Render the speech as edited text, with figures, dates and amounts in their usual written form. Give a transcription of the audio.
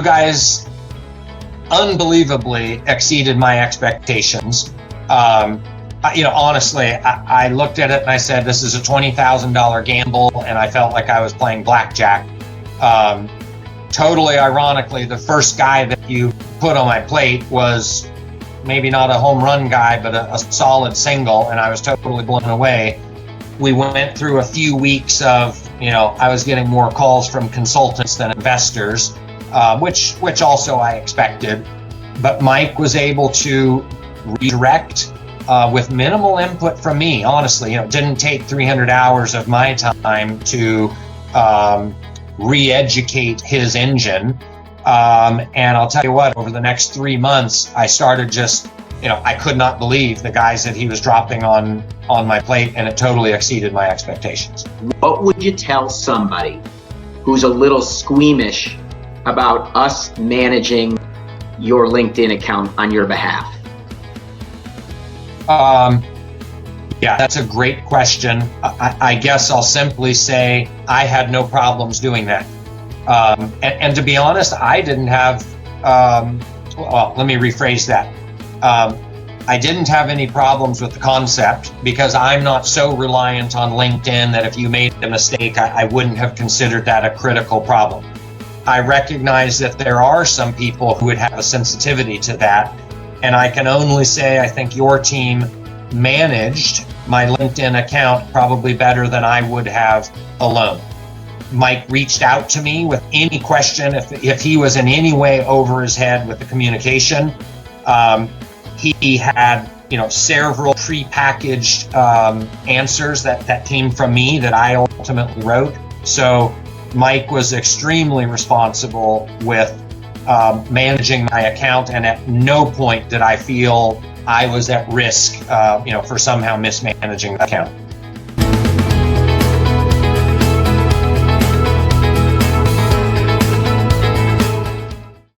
guys unbelievably exceeded my expectations. Honestly, I looked at it and I said, this is a $20,000 gamble, and I felt like I was playing blackjack. Totally ironically, the first guy that you put on my plate was maybe not a home run guy, but a solid single, and I was totally blown away. We went through a few weeks of, I was getting more calls from consultants than investors, which also I expected. But Mike was able to redirect with minimal input from me. Honestly, it didn't take 300 hours of my time to re-educate his engine. And I'll tell you what, over the next 3 months, I started just, I could not believe the guys that he was dropping on my plate, and it totally exceeded my expectations. What would you tell somebody who's a little squeamish about us managing your LinkedIn account on your behalf? Yeah, that's a great question. I guess I'll simply say I had no problems doing that. And to be honest, I didn't have, let me rephrase that. I didn't have any problems with the concept because I'm not so reliant on LinkedIn that if you made a mistake, I wouldn't have considered that a critical problem. I recognize that there are some people who would have a sensitivity to that. And I can only say I think your team managed my LinkedIn account probably better than I would have alone. Mike reached out to me with any question if he was in any way over his head with the communication. He had several pre-packaged answers that came from me that I ultimately wrote. So Mike was extremely responsible with managing my account, and at no point did I feel I was at risk, for somehow mismanaging the account.